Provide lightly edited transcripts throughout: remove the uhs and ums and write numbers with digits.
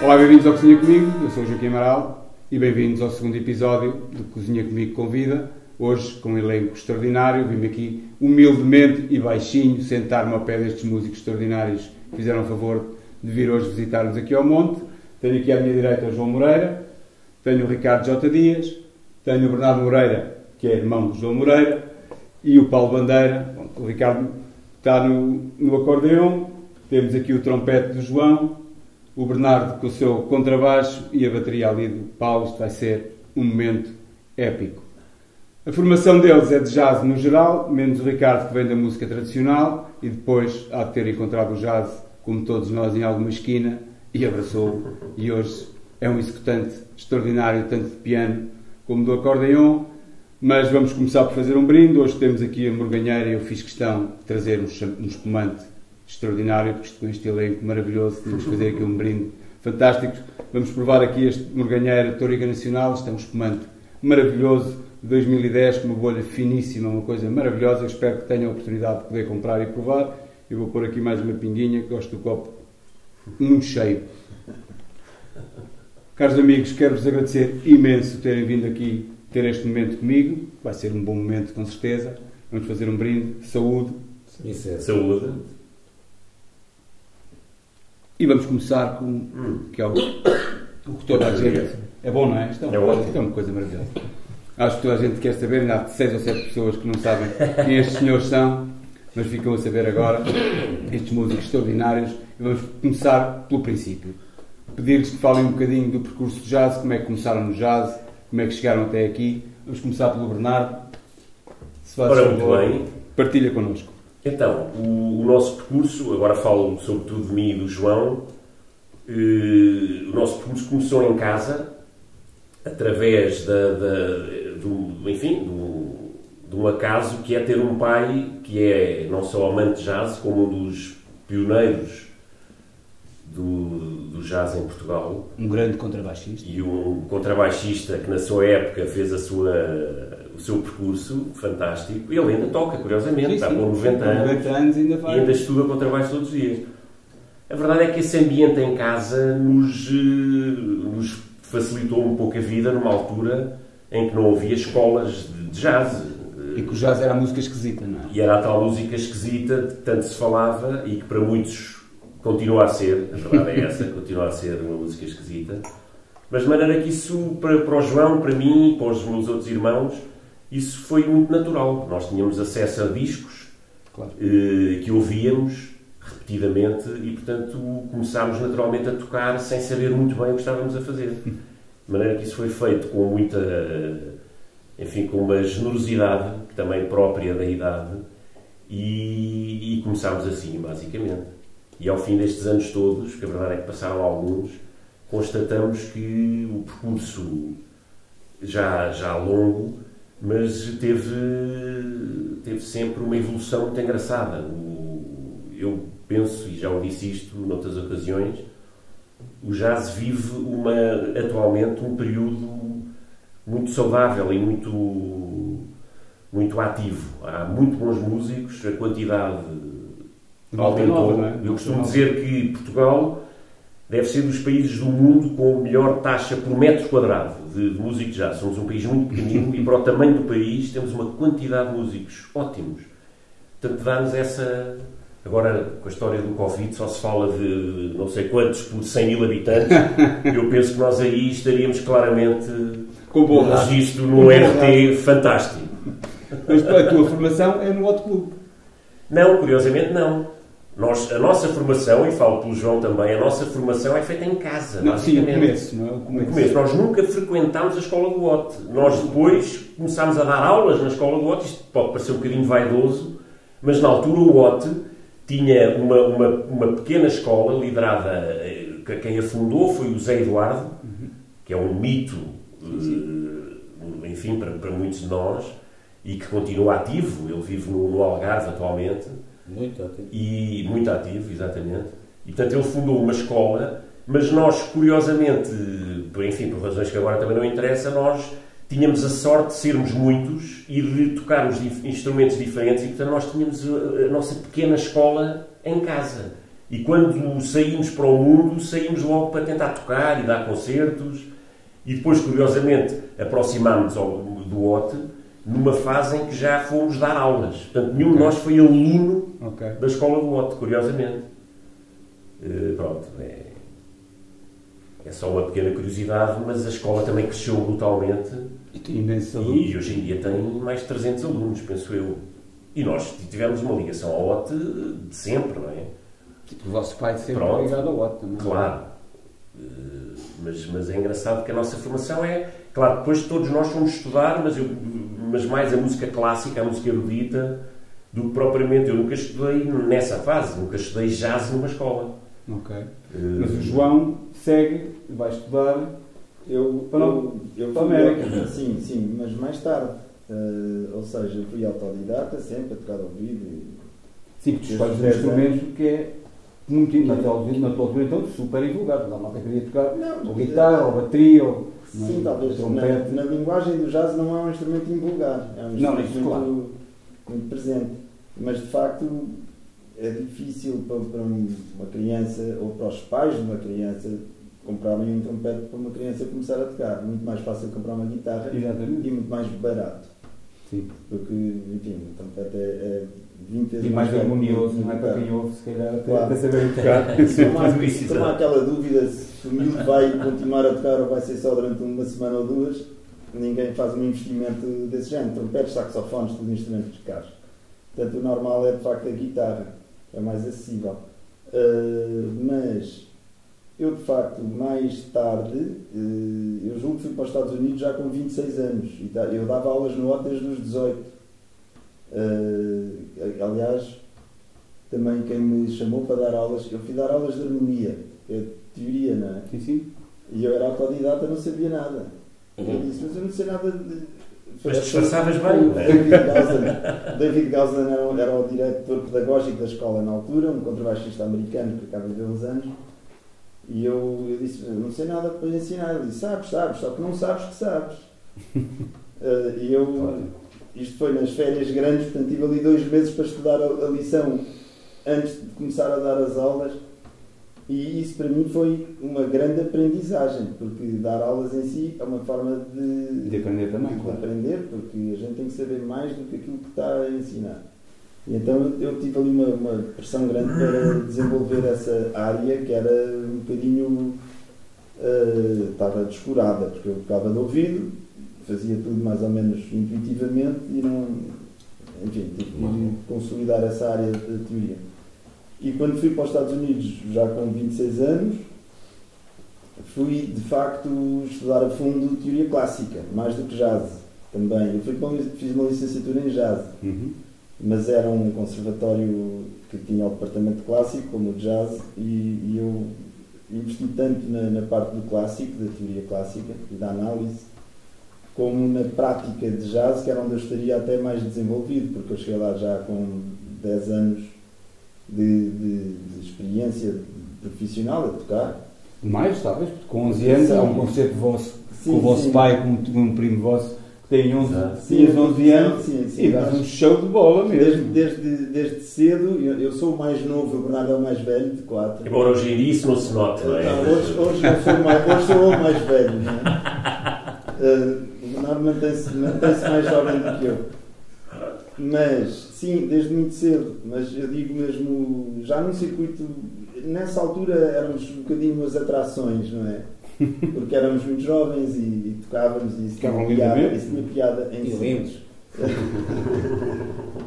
Olá, bem-vindos ao Cozinha Comigo, eu sou o Joaquim Amaral e bem-vindos ao segundo episódio do Cozinha Comigo Convida. Hoje, com um elenco extraordinário, vim aqui humildemente e baixinho sentar-me ao pé destes músicos extraordinários que fizeram o favor de vir hoje visitar-nos aqui ao Monte. Tenho aqui à minha direita o João Moreira, tenho o Ricardo J. Dias, tenho o Bernardo Moreira, que é irmão do João Moreira, e o Paulo Bandeira. O Ricardo está no acordeão, temos aqui o trompete do João, o Bernardo com o seu contrabaixo e a bateria ali do Paulo. Isto vai ser um momento épico. A formação deles é de jazz no geral, menos o Ricardo, que vem da música tradicional e depois há de ter encontrado o jazz, como todos nós, em alguma esquina e abraçou-o. E hoje é um executante extraordinário, tanto de piano como do acordeão. Mas vamos começar por fazer um brinde. Hoje temos aqui a morganheira e eu fiz questão de trazer um espumante extraordinário, porque com este elenco maravilhoso temos que fazer aqui um brinde fantástico. Vamos provar aqui este morganheira Touriga Nacional. Isto é um espumante maravilhoso de 2010, com uma bolha finíssima, uma coisa maravilhosa. Eu espero que tenham a oportunidade de poder comprar e provar. Eu vou pôr aqui mais uma pinguinha, que gosto do copo muito cheio. Caros amigos, quero-vos agradecer imenso terem vindo aqui ter este momento comigo. Vai ser um bom momento, com certeza. Vamos fazer um brinde. Saúde. Isso é saúde. E vamos começar com que é o que toda a gente... É bom, não é? Isto é uma coisa maravilhosa. Acho que toda a gente quer saber. Ainda há 6 ou 7 pessoas que não sabem quem estes senhores são, mas ficam a saber agora. Estes músicos extraordinários. E vamos começar pelo princípio. Pedir-lhes que falem um bocadinho do percurso de jazz, como é que começaram no jazz, como é que chegaram até aqui. Vamos começar pelo Bernardo. Se faz favor, bem. Partilha connosco. Então, o nosso percurso, agora falo sobretudo de mim e do João, o nosso percurso começou em casa, através de um acaso que é ter um pai que é não só amante de jazz, como um dos pioneiros do jazz em Portugal. Um grande contrabaixista. E um contrabaixista que na sua época fez o seu percurso fantástico. Ele ainda toca, curiosamente, sim, está com 90 anos ainda e ainda estuda contrabaixo todos os dias. A verdade é que esse ambiente em casa nos facilitou um pouco a vida numa altura em que não havia escolas de jazz. E que o jazz era a música esquisita, não é? E era a tal música esquisita de que tanto se falava e que para muitos continua a ser, a verdade é essa, continua a ser uma música esquisita. Mas de maneira que isso, para o João, para mim, para os meus outros irmãos, isso foi muito natural. Nós tínhamos acesso a discos, claro, que ouvíamos repetidamente e, portanto, começámos naturalmente a tocar sem saber muito bem o que estávamos a fazer. De maneira que isso foi feito com muita, enfim, com uma generosidade, que também própria da idade, e começámos assim, basicamente. E ao fim destes anos todos, que a verdade é que passaram alguns, constatamos que o percurso já longo, mas teve sempre uma evolução muito engraçada. Eu penso, e já o disse isto noutras ocasiões, o jazz vive atualmente um período muito saudável e muito ativo. Há muito bons músicos, a quantidade aumentou. Não é? Eu costumo dizer que Portugal deve ser dos países do mundo com a melhor taxa por metro quadrado de músico de jazz. Somos um país muito pequenino e para o tamanho do país temos uma quantidade de músicos ótimos. Portanto, dá-nos essa... Agora, com a história do Covid, só se fala de não sei quantos por 100 mil habitantes. Eu penso que nós aí estaríamos claramente com um registro no RT fantástico. Mas a tua formação é no Hot Club? Não, curiosamente não. A nossa formação, e falo pelo João também, a nossa formação é feita em casa. Não, sim, o começo, não é? O começo. Nós nunca frequentámos a escola do Hot. Nós depois começámos a dar aulas na escola do Hot. Isto pode parecer um bocadinho vaidoso, mas na altura o Hot tinha uma pequena escola liderada, quem a fundou foi o Zé Eduardo, que é um mito, enfim, para muitos de nós, e que continua ativo. Ele vive no Algarve atualmente. Muito ativo. E muito ativo, exatamente. E, portanto, ele fundou uma escola, mas nós, curiosamente, enfim, por razões que agora também não interessam, nós tínhamos a sorte de sermos muitos e de tocarmos instrumentos diferentes e, portanto, nós tínhamos a nossa pequena escola em casa. E quando saímos para o mundo, saímos logo para tentar tocar e dar concertos. E depois, curiosamente, aproximámos-nos do OT numa fase em que já fomos dar aulas. Portanto, nenhum de nós foi aluno da escola do OT, curiosamente. Pronto, é só uma pequena curiosidade, mas a escola também cresceu brutalmente. E tem imensos alunos. E hoje em dia tem mais de 300 alunos, penso eu. E nós tivemos uma ligação ao OT de sempre, não é? Tipo, o vosso pai sempre ligado ao OT também. Claro. Mas é engraçado que a nossa formação é... Claro, depois todos nós fomos estudar, mas mais a música clássica, a música erudita, do que propriamente... Eu nunca estudei nessa fase, nunca estudei jazz numa escola. Ok. Mas o João segue, vai estudar para a América. Sim, mas mais tarde. Ou seja, eu fui autodidata sempre a tocar ao ouvido. Sim, porque tu escolhes os instrumentos que é muito na tua altura, então, super invulgar. Não queria tocar ou guitarra, ou bateria, ou sim, talvez na linguagem do jazz não é um instrumento invulgar, é um instrumento muito presente. Mas de facto é difícil para uma criança ou para os pais de uma criança comprarem um trompete para uma criança começar a tocar. Muito mais fácil comprar uma guitarra. Exatamente. E muito mais barato. Sim. Porque, enfim, o trompete é 20 vezes e mais harmonioso, não é para quem ouve, se calhar, até saber tocar. Como há aquela dúvida se o miúdo vai continuar a tocar ou vai ser só durante uma semana ou duas, ninguém faz um investimento desse género. Trompetes, saxofones, tudo instrumentos caros. Portanto, o normal é de facto a guitarra, é mais acessível. Mas eu de facto, mais tarde, eu julgo que fui para os Estados Unidos já com 26 anos. E eu dava aulas no OT desde os 18. Aliás, também quem me chamou para dar aulas, eu fui dar aulas de harmonia, que é teoria, não é? Sim. E eu era autodidata, não sabia nada. Eu disse, mas eu não sei nada de... Mas disfarçavas bem. David Gauslan era o diretor pedagógico da escola na altura, um contrabaixista americano que acaba de ver uns anos. E eu disse, eu não sei nada para ensinar. Ele disse, sabes, só que não sabes que sabes. Isto foi nas férias grandes, portanto tive ali 2 meses para estudar a lição antes de começar a dar as aulas. E isso para mim foi uma grande aprendizagem, porque dar aulas em si é uma forma de aprender também, de aprender, porque a gente tem que saber mais do que aquilo que está a ensinar. E então eu tive ali uma pressão grande para desenvolver essa área que era um bocadinho... estava descurada, porque eu tocava de ouvido, fazia tudo mais ou menos intuitivamente e não... Enfim, tive que consolidar essa área de teoria. E quando fui para os Estados Unidos, já com 26 anos, fui de facto estudar a fundo teoria clássica, mais do que jazz também. Eu fiz uma licenciatura em jazz. Mas era um conservatório que tinha o departamento clássico, como o jazz, e eu investi tanto na parte do clássico, da teoria clássica e da análise, como na prática de jazz, que era onde eu estaria até mais desenvolvido, porque eu cheguei lá já com 10 anos de experiência profissional a tocar. Mais, talvez, porque com 11 anos há um concerto vosso, com o vosso pai, com um primo vosso, tem 11 anos e dás um show de bola mesmo. Desde cedo, eu sou o mais novo, o Bernardo é o mais velho, de 4. Embora hoje em dia isso não se note, não é? Hoje eu sou o mais velho, não é? O Bernardo mantém-se mais jovem do que eu. Mas, sim, desde muito cedo, mas eu digo mesmo, já num circuito, nessa altura éramos um bocadinho as atrações, não é? Porque éramos muito jovens e tocávamos e isso tinha piada em si.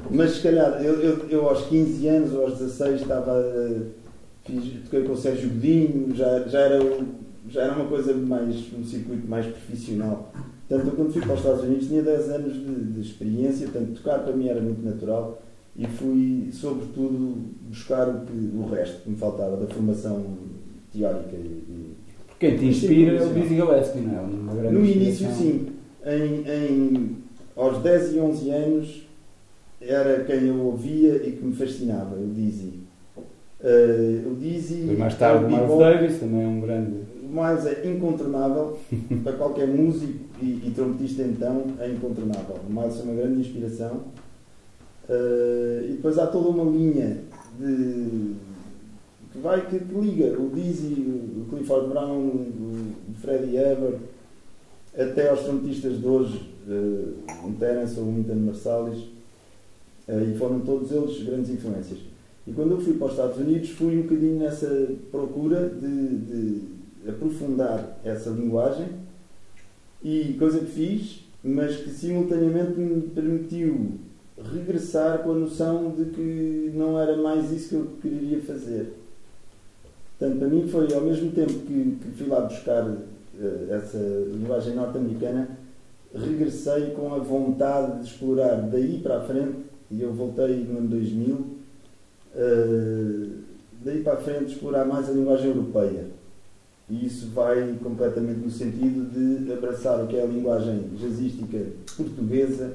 Mas se calhar, eu aos 15 anos ou aos 16 toquei com o Sérgio Godinho, já era uma coisa mais, um circuito mais profissional. Portanto, eu quando fui para os Estados Unidos tinha 10 anos de experiência, portanto tocar para mim era muito natural e fui sobretudo buscar o resto que me faltava da formação teórica Quem te inspira é o Dizzy Gillespie, não é? Uma grande no início, sim. Aos 10 e 11 anos era quem eu ouvia e que me fascinava, o Dizzy. O Dizzy... E mais tarde o Miles Davis também é um grande... O Miles é incontornável, para qualquer músico e trompetista então, é incontornável. O Miles é uma grande inspiração. E depois há toda uma linha que liga o Dizzy, o Clifford Brown, o Freddie Hubbard, até aos trompetistas de hoje, um Terence ou um Wynton Marsalis, e foram todos eles grandes influências. E quando eu fui para os Estados Unidos, fui um bocadinho nessa procura de aprofundar essa linguagem, e coisa que fiz, mas que simultaneamente me permitiu regressar com a noção de que não era mais isso que eu queria fazer. Portanto, para mim foi, ao mesmo tempo que fui lá buscar essa linguagem norte-americana, regressei com a vontade de explorar daí para a frente, e eu voltei no ano 2000, daí para a frente explorar mais a linguagem europeia. E isso vai completamente no sentido de abraçar o que é a linguagem jazzística portuguesa.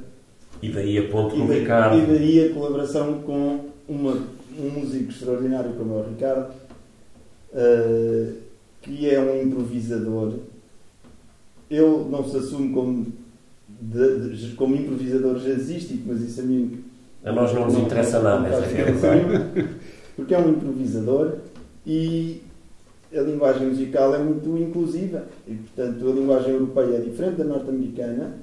E daí a ponto com o Ricardo. E daí a colaboração com um músico extraordinário como é o Ricardo, que é um improvisador. Ele não se assume como improvisador jazzístico, mas isso a mim... A nós não nos interessa nada. Porque é um improvisador e a linguagem musical é muito inclusiva. E, portanto, a linguagem europeia é diferente da norte-americana,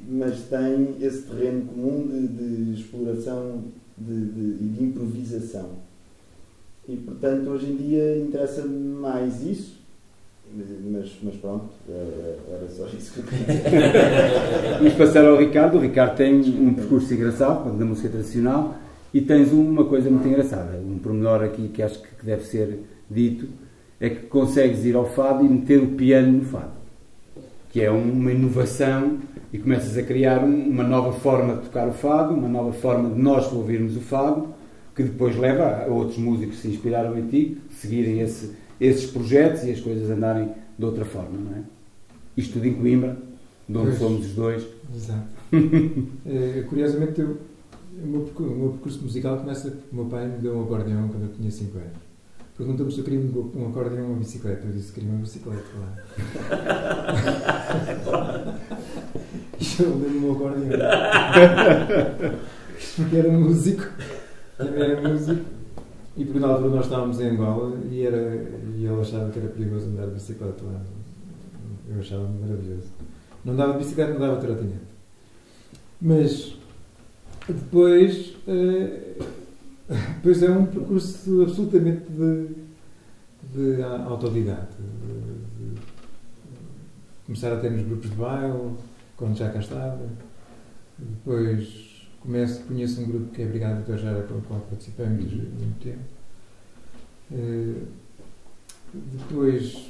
mas tem esse terreno comum de exploração e de improvisação. E, portanto, hoje em dia interessa-me mais isso, mas pronto, era só isso que eu queria dizer. Vamos passar ao Ricardo. O Ricardo tem um percurso engraçado na música tradicional e tens uma coisa muito engraçada, um pormenor aqui que acho que deve ser dito, é que consegues ir ao fado e meter o piano no fado, que é uma inovação, e começas a criar uma nova forma de tocar o fado, uma nova forma de nós ouvirmos o fado, que depois leva a outros músicos que se inspiraram em ti, seguirem esses projetos e as coisas andarem de outra forma, não é? Isto tudo em Coimbra, de onde somos os dois. Exato. Curiosamente, o meu percurso musical começa porque o meu pai me deu um acordeão quando eu tinha 5 anos. Perguntou-me se eu queria um acordeão ou uma bicicleta. Eu disse que queria uma bicicleta, lá. E eu dei-lhe o meu acordeão. Porque era músico. Também era músico. E por na altura nós estávamos em Angola e ele achava que era perigoso andar de bicicleta lá. Eu achava maravilhoso. Não dava de bicicleta, não dava trotinete. Mas depois é um percurso absolutamente de autodidata. De começar a ter nos grupos de baile, quando já cá estava. Depois conheço um grupo que é a Brigada de Tajara, com o qual participei muito tempo. Depois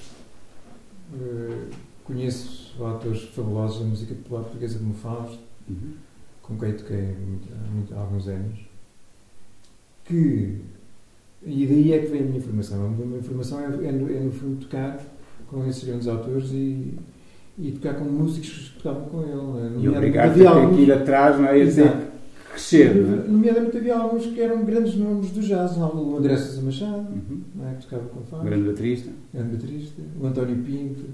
conheço autores fabulosos da música popular portuguesa como Fausto, com quem toquei há alguns anos. E daí é que vem a minha formação. A minha formação é no fundo tocar com esses grandes autores e tocar com músicos que tocavam com ele. E obrigar-te a ter que ir atrás, não é? Crescer, não é? Nomeadamente havia alguns que eram grandes nomes do jazz, o André Sousa Machado, não é? Que tocava com Fausto. Grande baterista. O António Pinto.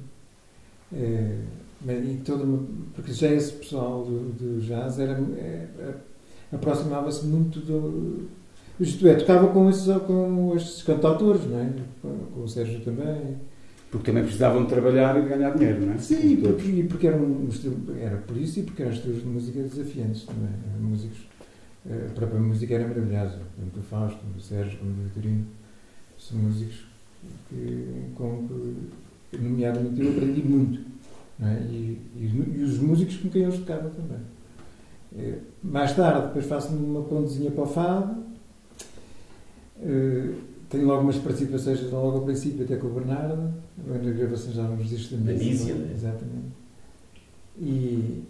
Porque já esse pessoal do jazz aproximava-se muito isto é, tocava com estes cantautores, não é? Com o Sérgio também. Porque também precisavam de trabalhar e de ganhar dinheiro, não é? Sim, porque era por isso e porque eram estilos de música desafiantes também. A própria música era maravilhosa, tanto o Fausto, como o Sérgio, como o Vitorino. São músicos com que, nomeadamente, eu aprendi muito. Não é? E os músicos com quem eles tocavam também. Mais tarde, depois faço uma pontezinha para o fado. Tenho logo umas participações logo ao princípio, até com o Bernardo, nas gravações já nos discos da Nízia, né? Exatamente. E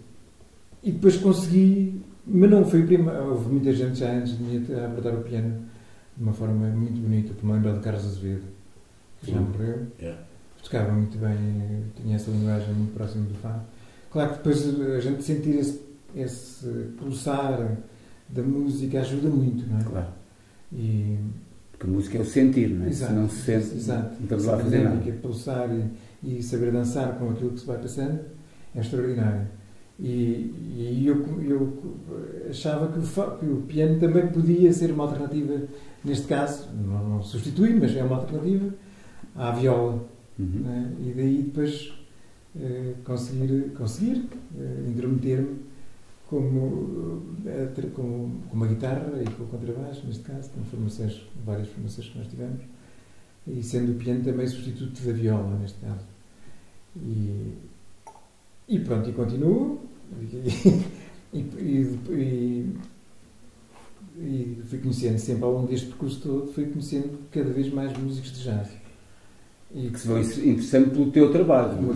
depois consegui, mas não foi o primeiro. Houve muita gente já antes de mim a abordar o piano de uma forma muito bonita. Por me lembrar de Carlos Azevedo, que já morreu. Tocava muito bem, tinha essa linguagem muito próxima do fado. Claro que depois a gente sentir esse pulsar da música ajuda muito, não é? Claro. Porque a música é o sentir, não é? Exato, se não se sente, exato. não estamos lá a fazer nada. Pulsar e saber dançar com aquilo que se vai passando é extraordinário. E eu achava que o piano também podia ser uma alternativa neste caso, não substitui, mas é uma alternativa à viola. Né? E daí depois conseguir intrometer-me como a guitarra e com o contrabaixo, neste caso, com várias formações que nós tivemos, e sendo o piano também substituto da viola, neste caso. E pronto, e continuo, e fui conhecendo sempre ao longo deste percurso todo, fui conhecendo cada vez mais músicos de jazz. E que se vão interessando pelo teu trabalho. O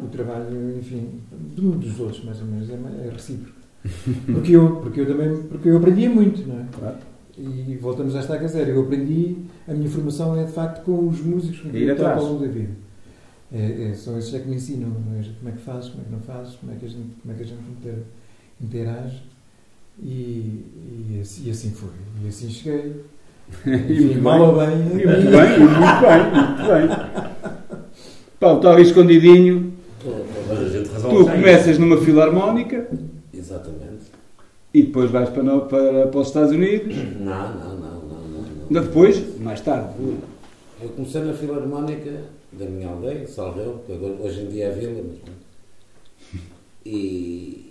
trabalho, enfim, de muitos dos outros, mais ou menos, é recíproco. Porque eu aprendia muito, não é? Claro. E voltamos à estaca zero. Eu aprendi, a minha formação é de facto com os músicos com quem eu toco ao longo da vida. São esses que me ensinam, como é que fazes, como é que não fazes, como é que a gente interage. E assim foi. E assim cheguei. E mal ou bem. Muito bem. Paulo, está ali escondidinho. Tu começas numa filarmónica. Exatamente. E depois vais para os Estados Unidos. Não. Depois, mais tarde. Eu comecei na filarmónica da minha aldeia, Salveu, que agora, hoje em dia é vila, mas... E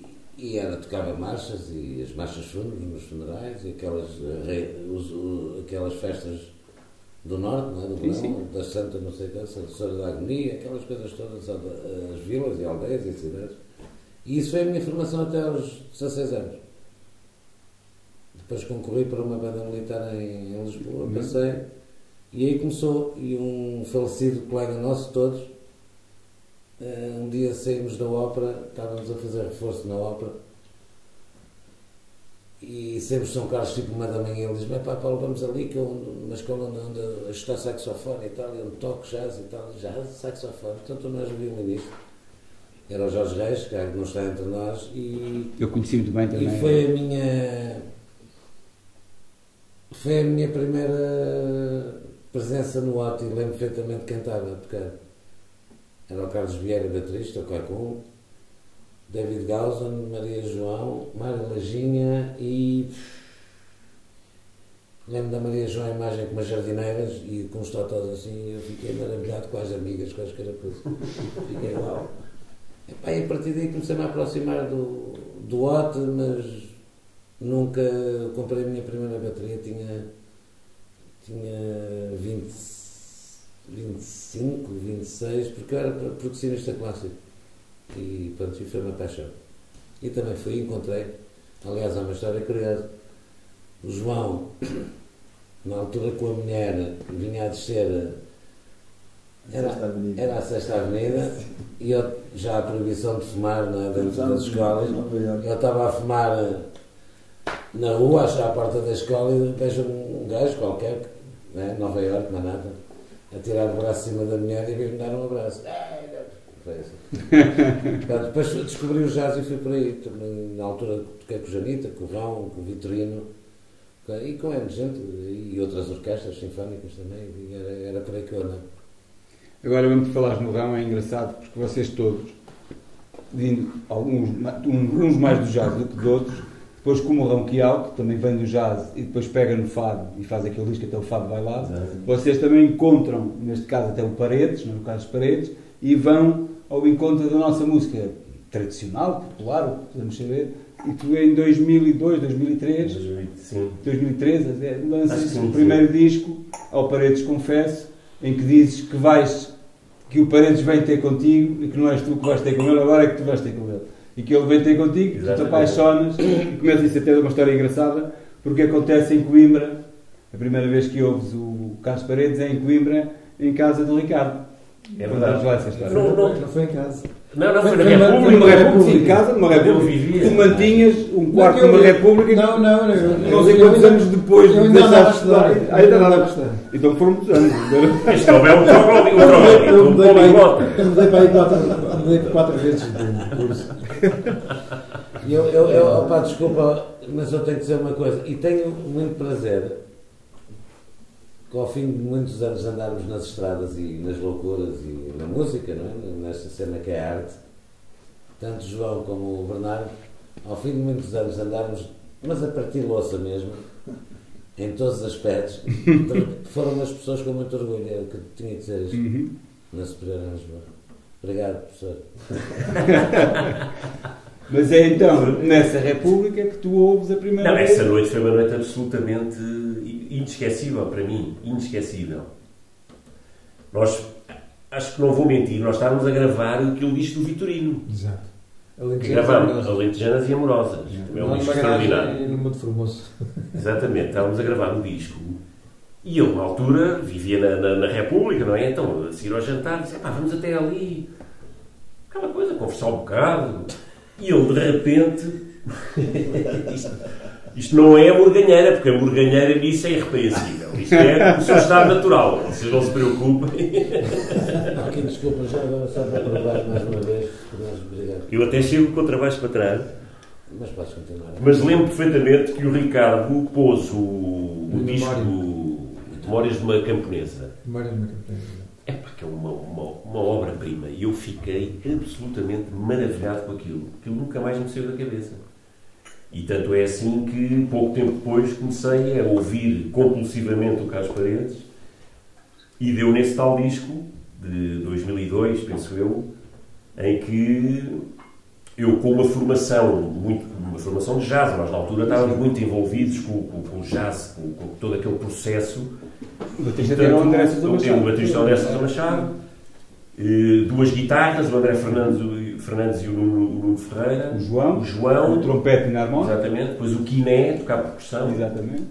tocava marchas, e as marchas fúnebres nos funerais, e aquelas festas do norte, não é? Do verão, da Santa não sei o que, Senhora da Agonia, aquelas coisas todas, as vilas e aldeias e cidades. E isso foi a minha formação até aos 16 anos. Depois concorri para uma banda militar em Lisboa, passei, e aí começou, e um falecido colega nosso, todos, um dia saímos da ópera, estávamos a fazer reforço na ópera, e sempre São Carlos, tipo 1h da manhã, ele diz: pá, Paulo, vamos ali, que uma escola onde está saxofone e tal, e onde toco jazz e tal, jazz, saxofone, então tu não és violinista. Era o Jorge Reis, que não está entre nós, e... Eu conheci muito bem também. E foi a minha primeira presença no OT, e lembro perfeitamente quem estava a tocar. Era o Carlos Vieira, baterista, o Cacum, David Gausen, Maria João, Mário Lajinha e... Lembro da Maria João a imagem com umas jardineiras e com uns totós assim, e eu fiquei maravilhado com as amigas, com as carapuças. Fiquei uau. E a partir daí comecei-me a aproximar do OT, mas nunca comprei a minha primeira bateria, tinha 25, 26, porque eu era percussionista clássico. E pronto, foi uma paixão. E também encontrei, aliás, há uma história curiosa. O João, na altura com a mulher, vinha a descer, era a Sexta Avenida, e eu, já a proibição de fumar, não é, dentro das escolas, eu estava a fumar na rua, à porta da escola, e vejo um gajo qualquer, né, Nova Iorque, Manhattan, a tirar o braço acima da mulher e veio-me dar um abraço. Foi assim. Depois descobri o jazz e fui por aí. Também, na altura toquei com o Janita, com o Rão, com o Vitorino, e com N gente, e outras orquestras sinfónicas também, e era por aí que eu andava. Agora, mesmo que falares no Rão, é engraçado, porque vocês todos, uns mais do jazz do que de outros, depois como o Rão Quial, que também vem do jazz e depois pega no fado e faz aquele disco até o fado bailado, vocês também encontram, neste caso até o Paredes, no caso dos Paredes, e vão ao encontro da nossa música tradicional, popular, o que podemos saber, e tu em 2002, 2003, 2013, lanças o primeiro disco, ao Paredes Confesso, em que dizes que o Paredes vem ter contigo e que não és tu que vais ter com ele, agora é que tu vais ter com ele. E que ele vem ter contigo, que tu te apaixonas, e começa a ter uma história engraçada, porque acontece em Coimbra, a primeira vez que ouves o Carlos Paredes é em Coimbra, em casa do Ricardo. É verdade. Não foi em casa. Não, foi numa república. Em casa, numa república. Tu mantinhas um quarto numa república. Não sei quantos anos depois de deixar de estudar. Ainda nada a estudar. Então foram muitos anos. Este homem é um troglodita. Eu mudei para aí 4 vezes de curso. Opa, desculpa, mas eu tenho que dizer uma coisa. E tenho muito prazer que ao fim de muitos anos andarmos nas estradas e nas loucuras e na música, não é? Nesta cena que é a arte, tanto João como o Bernardo, ao fim de muitos anos andarmos, mas a partir louça mesmo, em todos os aspectos, foram umas pessoas com muito orgulho, é o que tinha que dizer isto, na Superior em Lisboa. Obrigado, professor. Mas é então nessa República que tu ouves a primeira vez? Essa noite foi uma noite absolutamente inesquecível para mim, inesquecível. Nós, acho que não vou mentir, nós estávamos a gravar aquele disco do Vitorino. Exato. Que gravamos, Alentejanas e Amorosas. É um disco extraordinário. No Mundo Formoso. Exatamente, estávamos a gravar um disco. E eu, na altura, vivia na República, não é? Então, a seguir ao jantar, disse, vamos até ali. Aquela coisa, conversar um bocado. E eu, de repente... Isto não é morganheira, porque a morganheira nisso é irrepreensível. Isto é o seu estado natural. Vocês não se preocupem. Aqui, desculpa, já agora só para provar mais uma vez. Obrigado. Eu até chego com o contrabaixo para trás. Mas podes continuar. Mas lembro perfeitamente que o Ricardo pôs o disco Memórias de uma Camponesa. Memórias de uma Camponesa. É porque é uma obra-prima. E eu fiquei absolutamente maravilhado com aquilo. Aquilo nunca mais me saiu da cabeça. E tanto é assim que, pouco tempo depois, comecei a ouvir compulsivamente o Carlos Paredes e deu nesse tal disco, de 2002, penso eu, em que eu, com uma formação de jazz, nós na altura estávamos muito envolvidos com o jazz, com todo aquele processo. O baterista era o André Sousa Machado. O baterista André Sousa Machado, duas guitarras, o André Fernandes e o Nuno Ferreira. O João. O trompete na harmónica. Exatamente. Depois o Quiné, tocar percussão. Exatamente.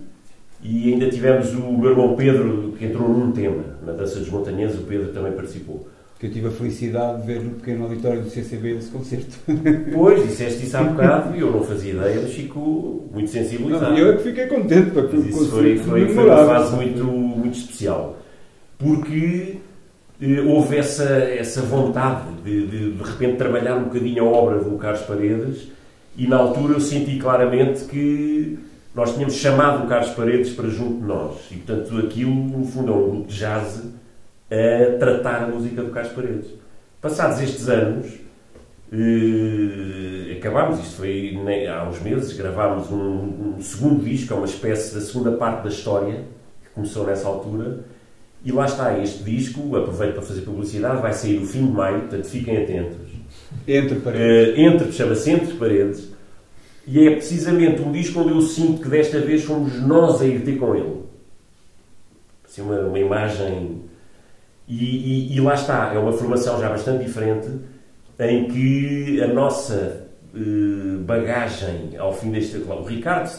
E ainda tivemos o meu irmão Pedro, que entrou num tema. Na Dança dos Montanheses, o Pedro também participou. Que eu tive a felicidade de ver no pequeno auditório do CCB esse concerto. Pois, disseste isso há bocado e eu não fazia ideia, mas fico muito sensibilizado. Eu é que fiquei contente. Porque isso foi uma fase muito especial. Porque... houve essa vontade de repente trabalhar um bocadinho a obra do Carlos Paredes e na altura eu senti claramente que nós tínhamos chamado o Carlos Paredes para junto de nós e portanto aquilo no fundo é um grupo de jazz a tratar a música do Carlos Paredes. Passados estes anos acabámos, isto foi há uns meses, gravámos um segundo disco, é uma espécie da segunda parte da história que começou nessa altura. E lá está, este disco, aproveito para fazer publicidade, vai sair no fim de maio, portanto fiquem atentos. Entre Paredes. Chama-se Entre Paredes. E é precisamente um disco onde eu sinto que desta vez fomos nós a ir ter com ele. Assim, uma imagem... E lá está, é uma formação já bastante diferente, em que a nossa bagagem, ao fim deste... Claro, o Ricardo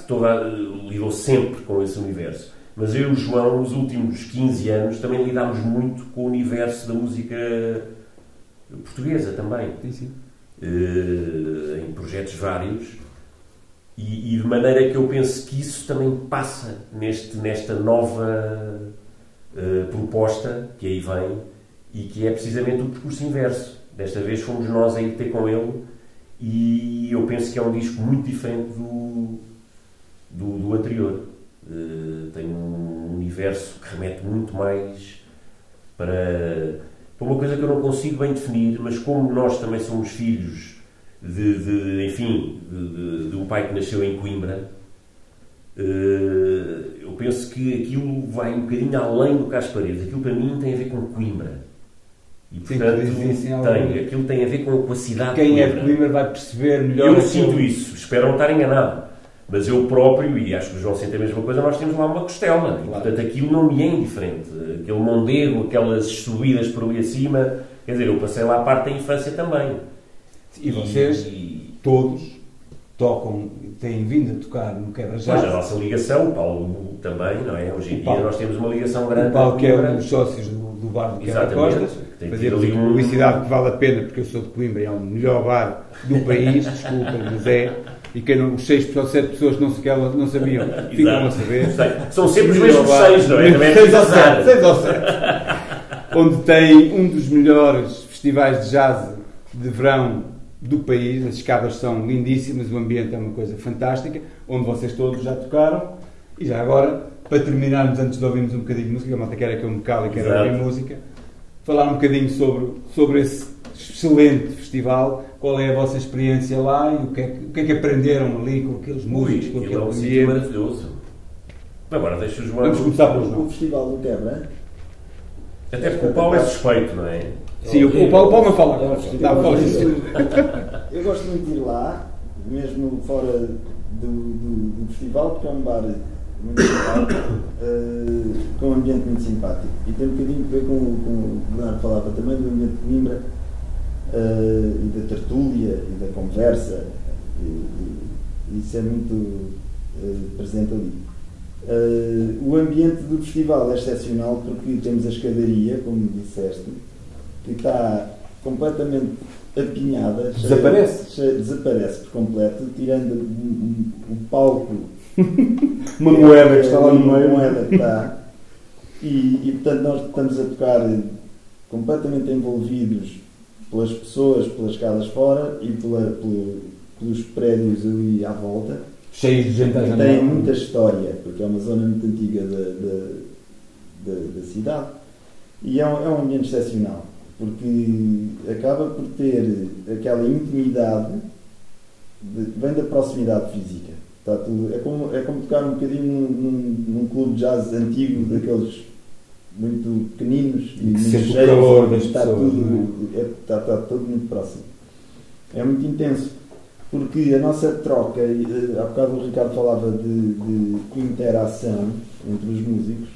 lidou sempre com esse universo. Mas eu e o João, nos últimos 15 anos, também lidámos muito com o universo da música portuguesa também. Sim. Em projetos vários. E de maneira que eu penso que isso também passa nesta nova proposta que aí vem e que é precisamente o percurso inverso. Desta vez fomos nós a ir ter com ele e eu penso que é um disco muito diferente do anterior. Tem um universo que remete muito mais para uma coisa que eu não consigo bem definir, mas como nós também somos filhos de um pai que nasceu em Coimbra, eu penso que aquilo vai um bocadinho além do Carlos Paredes. Aquilo para mim tem a ver com Coimbra e portanto aquilo tem a ver com a cidade. Quem de Coimbra. É de Coimbra vai perceber melhor. Eu sinto isso, espero não estar enganado. Mas eu próprio, e acho que o João sente a mesma coisa, nós temos lá uma costela. Claro. E, portanto, aquilo não me é indiferente. Aquele Mondego, aquelas subidas por ali acima. Quer dizer, eu passei lá a parte da infância também. E vocês, todos, tocam, têm vindo a tocar no Quebra-Jazz. Pois, a nossa ligação, o Paulo também, não é? Hoje em dia nós temos uma ligação grande. O Paulo, que é um dos sócios do bar do Quebra Costas. Fazer ali uma publicidade que vale a pena, porque eu sou de Coimbra, é o melhor bar do país. Desculpa, mas é... E quem não, os 6 ou 7 pessoas que não sabiam, ficam a saber. São sempre os mesmos 6, não é? 6 ou 7. Onde tem um dos melhores festivais de jazz de verão do país. As escadas são lindíssimas, o ambiente é uma coisa fantástica, onde vocês todos já tocaram. E já agora, para terminarmos, antes de ouvirmos um bocadinho de música, a malta quer que eu me cale e quero ouvir música, falar um bocadinho sobre esse excelente festival. Qual é a vossa experiência lá e o que é que aprenderam ali com aqueles músicos, com aquele ambiente? É um sítio maravilhoso. Agora deixa o João. Vamos começar pelo João. O Festival do Quebra. Até porque o Paulo é suspeito, não é? Sim, o Paulo não fala. Eu gosto muito de ir lá, mesmo fora do festival, porque é um bar muito simpático, com um ambiente muito simpático. E tem um bocadinho a ver com o Bernardo falava também do ambiente de Coimbra, e da tertúlia e da conversa, e isso é muito presente ali. O ambiente do festival é excepcional porque temos a escadaria, como disseste, que está completamente apinhada, desaparece por completo, tirando o palco, uma moeda que está lá no meio. Uma moeda que está, e portanto nós estamos a tocar completamente envolvidos pelas pessoas, pelas escadas fora e pelos prédios ali à volta. Cheios de gente a janela. Tem muita história, porque é uma zona muito antiga da cidade. E é um ambiente excepcional, porque acaba por ter aquela intimidade que vem da proximidade física. Está tudo, é como tocar um bocadinho num clube de jazz antigo, daqueles muito pequeninos e muito cheios. Calor das está, pessoas, está tudo muito próximo. É muito intenso. Porque a nossa troca, há bocado o Ricardo falava de interação entre os músicos.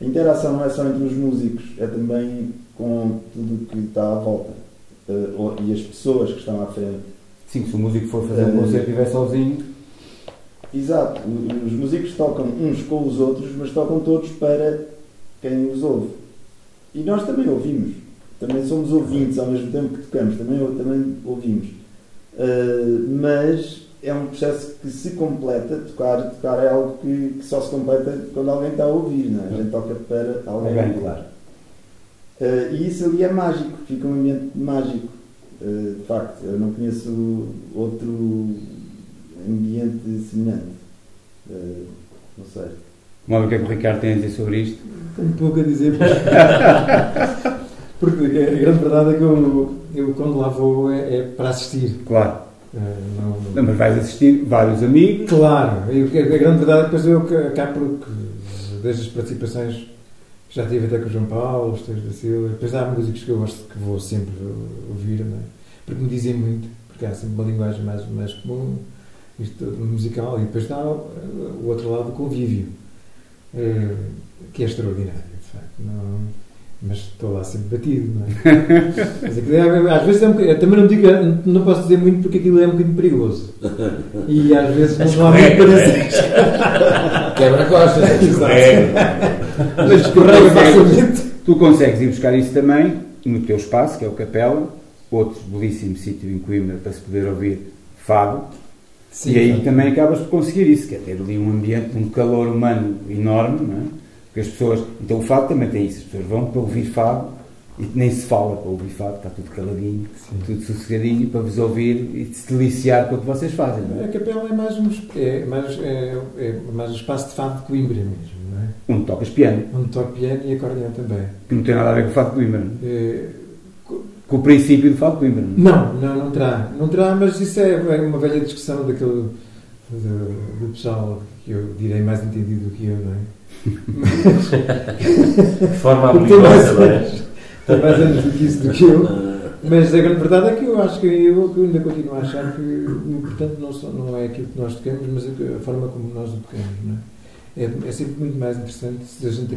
A interação não é só entre os músicos, é também com tudo que está à volta e as pessoas que estão à frente. Sim, se o músico for fazer um concerto e estiver sozinho. Exato, os músicos tocam uns com os outros, mas tocam todos para quem os ouve. E nós também ouvimos, também somos ouvintes ao mesmo tempo que tocamos, também ouvimos. Mas é um processo que se completa. Tocar é algo que só se completa quando alguém está a ouvir, não é? A gente toca para alguém, claro. E isso ali é mágico, fica um ambiente mágico. De facto, eu não conheço outro ambiente semelhante. Não sei. O que é que o Ricardo tem a dizer sobre isto? Tenho pouco a dizer, porque a grande verdade é que eu quando lá vou é para assistir. Claro. Não, mas vais assistir vários amigos. Claro. A grande verdade é que depois eu acabo porque desde as participações que já tive até com o João Paulo, os Teus da Silva, depois há músicos que eu gosto, que vou sempre ouvir, não é? Porque me dizem muito, porque há sempre uma linguagem mais comum, isto musical, e depois está o outro lado do convívio, que é extraordinário, de facto. Mas estou lá sempre batido, não é? Mas às vezes também não digo, não posso dizer muito porque aquilo é um bocadinho perigoso. E às vezes não há muito para quebra-costas. Mas escorrega facilmente. Tu consegues ir buscar isso também no teu espaço, que é o Capela, outro belíssimo sítio em Coimbra para se poder ouvir fado. Sim, e aí também acabas por conseguir isso, que é ter ali um ambiente, um calor humano enorme, não é? Porque as pessoas, então o fado também tem isso, as pessoas vão para ouvir fado e nem se fala para ouvir fado, está tudo caladinho, sim, tudo sossegadinho para vos ouvir e se deliciar com o que vocês fazem, não é? A Capela é mais um espaço de fado de Coimbra mesmo, não é? Onde tocas piano. Onde toco piano e acordeão também. Que não tem nada a ver com o fado de Coimbra, não é? Com o princípio do fado de Coimbra, não é? Não terá. Não terá, mas isso é uma velha discussão do pessoal que eu direi mais entendido do que eu, não é? De forma habilidosa, não é? Tem mais anos do que isso do que eu. Mas a grande verdade é que eu acho que eu ainda continuo a achar que o importante não é aquilo que nós tocamos, mas a forma como nós o tocamos, não é? É sempre muito mais interessante se a gente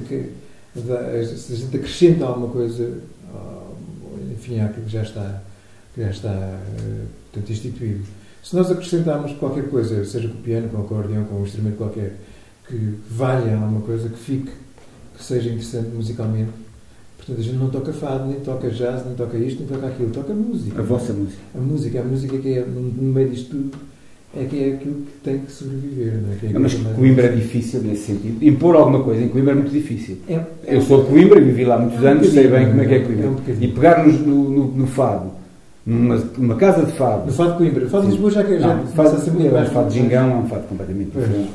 acrescenta alguma coisa, enfim, àquilo que já está portanto, instituído. Se nós acrescentarmos qualquer coisa, seja com o piano, com o acordeão, com um instrumento qualquer, que valha alguma coisa, que seja interessante musicalmente, portanto a gente não toca fado, nem toca jazz, nem toca isto, nem toca aquilo, toca música. A vossa música. A música que é, no meio disto tudo, é que é aquilo que tem que sobreviver. Não é? Que é mas Coimbra é difícil nesse sentido. Impor alguma coisa em Coimbra é muito difícil. Eu sou de Coimbra, vivi lá muitos anos, sei bem como é que é Coimbra. E pegar no fado, numa casa de fado. No fado de Coimbra. O fado de Lisboa já faz a Assembleia, mas o fado de Gingão é um fado completamente diferente.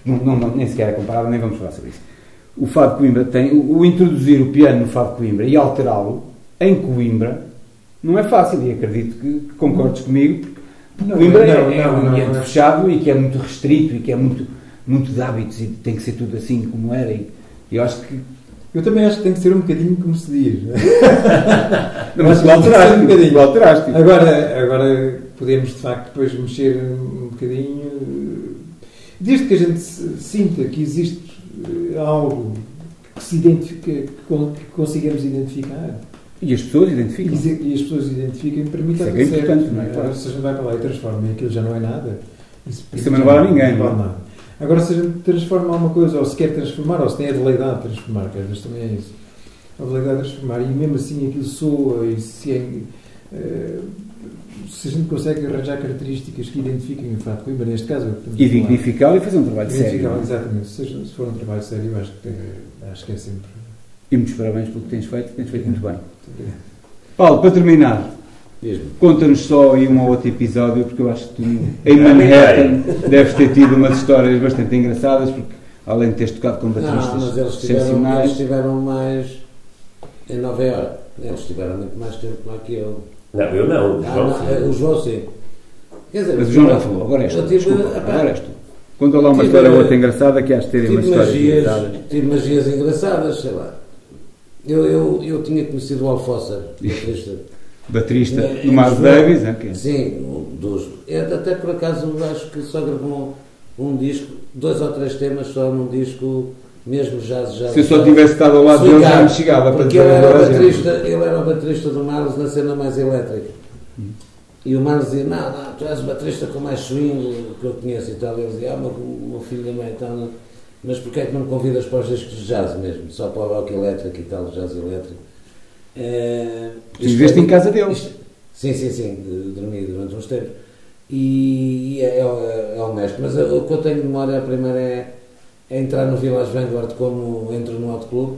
Nem sequer é comparável, nem vamos falar sobre isso. O fado de Coimbra tem o introduzir o piano no fado de Coimbra e alterá-lo em Coimbra não é fácil, e acredito que concordes comigo, porque Coimbra é um ambiente fechado e que é muito restrito e que é muito muito de hábitos e tem que ser tudo assim como era. E eu acho que... Eu também acho que tem que ser um bocadinho como se diz. Não, mas tu alteraste. Agora podemos, de facto, depois mexer um bocadinho. Desde que a gente sinta que existe algo que se identifica, que consigamos identificar. E as pessoas identificam. E as pessoas identificam, permite isso é bem importante, não é? Agora, se a gente vai para lá e transforma e aquilo já não é nada, isso também não vale a ninguém. Não vale nada. Agora, se a gente transforma alguma coisa, ou se quer transformar, ou se tem a veleidade de transformar, que às vezes também é isso, a veleidade de transformar, e mesmo assim aquilo soa, e se a gente consegue arranjar características que identifiquem o Fado de Coimbra, neste caso... E dignificá-lo e fazer um trabalho sério. Exatamente. Se for um trabalho sério, acho que é sempre... E muitos parabéns pelo que tens feito muito bem. Paulo, para terminar, conta-nos só aí um ou outro episódio, porque eu acho que tu, em Manhattan, deves ter tido umas histórias bastante engraçadas, porque além de teres tocado com bateristas excepcionais... Eles estiveram mais em Nova Iorque. Eles estiveram muito mais tempo lá que eu. Não, eu não. O João sim. Quer dizer, mas o João já falou, agora és tu. Agora és tu. Conta lá uma história outra engraçada, que has de ter umas histórias engraçadas. Tive magias engraçadas, sei lá. Eu tinha conhecido o Alfossa, baterista do Miles Davis, é? Sim, até por acaso acho que só gravou um disco, 2 ou 3 temas só num disco, mesmo jazz. Se eu só tivesse estado ao lado dele, já me chegava para dizer. Ele era o baterista do Miles na cena mais elétrica. E o Miles dizia: não, tu és o baterista com mais swing que eu conheço e tal. Ele dizia: meu filho também está. Mas porquê é que não me convidas para os discos de jazz mesmo? Só para o rock elétrico e tal, jazz elétrico. Estiveste em casa dele? Sim, dormi durante uns tempos. E é o mestre. Mas o que eu tenho de memória, a primeira é entrar no Village Vanguard como entro no Hot Club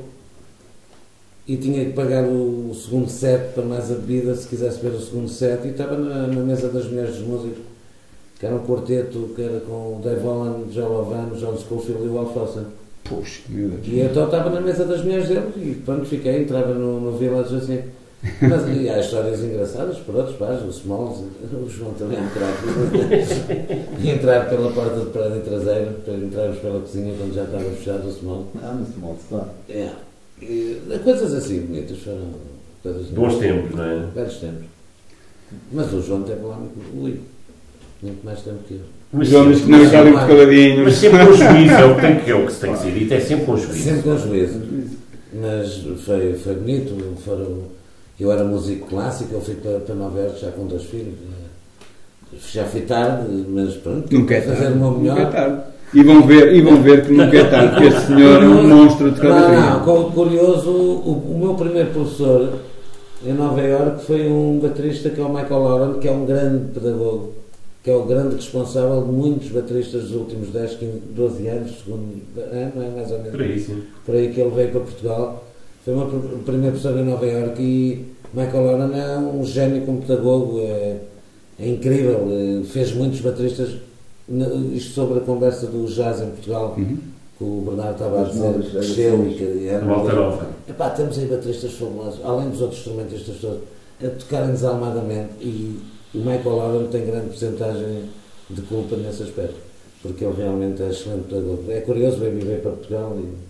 e tinha que pagar o segundo set para mais a bebida se quisesse ver o segundo set, e estava na mesa das mulheres dos músicos, que era um quarteto que era com o Dave Holland, Joe Lovano, John Scofield e o Alfossa. Puxa, meu Deus. E então estava na mesa das mulheres dele e quando fiquei, entrava no Village assim. Mas e há histórias engraçadas por outros pais, o Smalls, o João também entrar pela porta de prédio traseiro, para entrarmos pela cozinha quando já estava fechado o Smalls. No Smalls, claro. Coisas assim bonitas, foram coisas bons tempos, não é? Velhos tempos. Mas o João teve lá muito mais tempo que eu. Os homens que não estavam muito caladinhos. Mas sempre com juízo, é o que se tem que ser dito, é sempre com juízo. Sempre com juízo. Mas foi bonito. Eu era músico clássico, eu fui para Nova Iorque já com 2 filhos. Já fui tarde, mas pronto, nunca é fazer o meu melhor. Nunca é tarde. E vão ver que nunca é tarde, porque este senhor é um monstro de cada vez. Não, curioso, o meu primeiro professor em Nova Iorque foi um baterista que é o Michael Lauren, que é um grande pedagogo, que é o grande responsável de muitos bateristas dos últimos 10, 15, 12 anos, segundo, não é mais ou menos? Por aí, sim. Por aí que ele veio para Portugal. Foi o meu primeiro professor em Nova Iorque e Michael Lauren é um gênio como pedagogo, é incrível, fez muitos bateristas, isto sobre a conversa do jazz em Portugal, que o Bernardo estava a dizer, cresceu e que era... Temos aí bateristas fabulosos, além dos outros instrumentistas todos, a tocarem desalmadamente, e o Michael Lauren tem grande porcentagem de culpa nesse aspecto, porque ele realmente é excelente pedagogo. É curioso, veio viver para Portugal e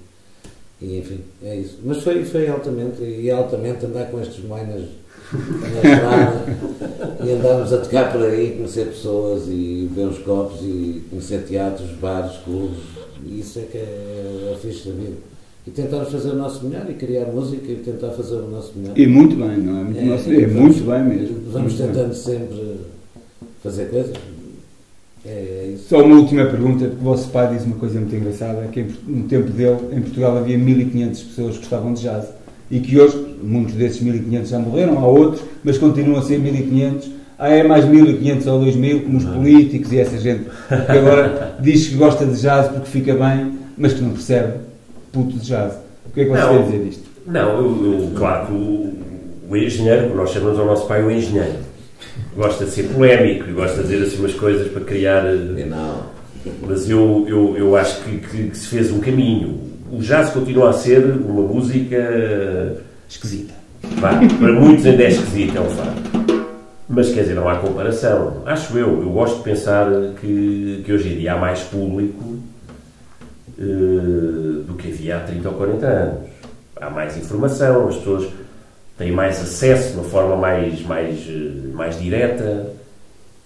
enfim, é isso. Mas foi altamente andar com estes moinas na estrada e andarmos a tocar por aí, conhecer pessoas e ver uns copos e conhecer teatros, bares, clubes, e isso é que é a fixe da vida. E tentar fazer o nosso melhor e criar música e tentar fazer o nosso melhor. E muito bem, não é? Muito bem mesmo. Vamos tentando sempre fazer coisas. É isso. Só uma última pergunta, porque o vosso pai disse uma coisa muito engraçada, que no tempo dele, em Portugal, havia 1500 pessoas que gostavam de jazz, e que hoje, muitos desses 1500 já morreram, há outros, mas continuam a ser 1500, é mais 1500 ou 2000, como os políticos e essa gente, que agora diz que gosta de jazz porque fica bem, mas que não percebe puto de jazz. O que é que você tem a dizer disto? Não, claro que o engenheiro, que nós chamamos ao nosso pai o engenheiro, gosta de ser polémico e gosta de dizer assim umas coisas para criar. Mas eu acho que se fez um caminho. O jazz continua a ser uma música esquisita. Para muitos ainda é esquisita, é um facto. Mas quer dizer, não há comparação. Acho eu gosto de pensar que hoje em dia há mais público do que havia há 30 ou 40 anos. Há mais informação, as pessoas têm mais acesso de uma forma mais direta,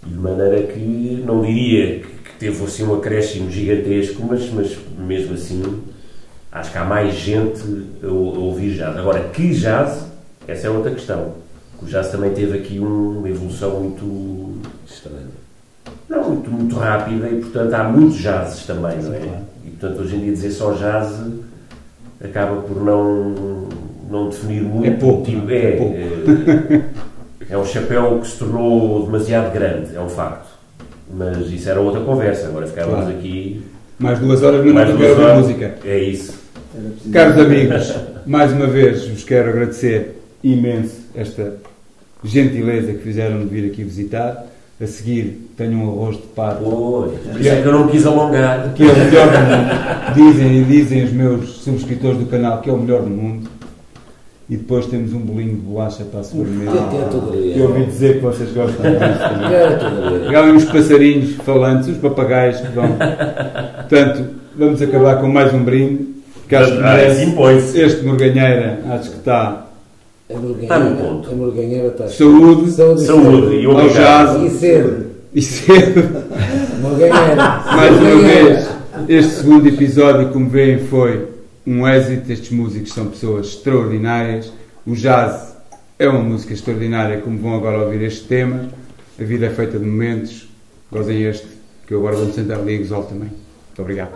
e de maneira que não diria que teve assim um acréscimo gigantesco, mas mesmo assim acho que há mais gente a ouvir jazz. Agora, que jazz? Essa é outra questão. O jazz também teve aqui uma evolução muito Estranho. Não, muito rápida, e portanto há muitos jazzes também, não é? E portanto hoje em dia dizer só jazz acaba por não definir muito. É pouco. Tipo, É pouco. É um chapéu que se tornou demasiado grande, é um facto. Mas isso era outra conversa, agora ficávamos Claro. aqui. Mais 2 horas não Mais quero 2 ouvir horas. música. É isso. Era preciso- Caros amigos, mais uma vez vos quero agradecer imenso esta gentileza que fizeram de vir aqui visitar. A seguir tenho um arroz de pato, Pois, por isso é que eu não me quis alongar. que é o melhor do mundo. Dizem os meus subscritores do canal que é o melhor do mundo. E depois temos um bolinho de bolacha para a sobremesa. Que é tudo Eu ouvi dizer que vocês gostam disso também. Que é tudo Há uns passarinhos falantes, os papagaios que vão. Portanto, vamos acabar com mais um brinde. Que acho que merece. Assim põe-se. Este Morganheira, acho que está. Está no ponto. A morganheira está. Saúde Saúde e ao obrigado. jazz E cedo. e cedo. Morganheira. Mais uma vez, este segundo episódio, como veem, foi um êxito. Estes músicos são pessoas extraordinárias. O jazz é uma música extraordinária, como vão agora ouvir este tema. A vida é feita de momentos. Gozem este, que eu agora vou-me sentar ali e gozá-lo também. Muito obrigado.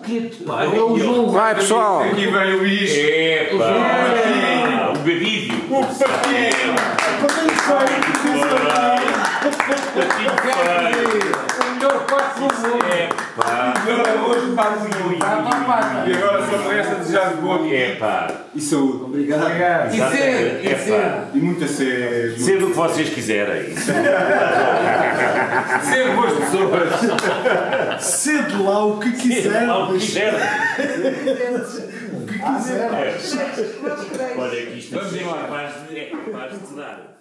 boquete, pá. É o João. Vai, pessoal. Aqui vem o bicho. Pá! O gadídio! O patinho. O melhor parte do mundo. Hoje faz muito. E agora só me resta desejar de boa e saúde. Obrigado. E muita sede. Ser o que vocês quiserem. Ser boas pessoas. Sede lá o que quiser. Lá o que quiserem. O que quiser. Olha que isto é capaz de te dar.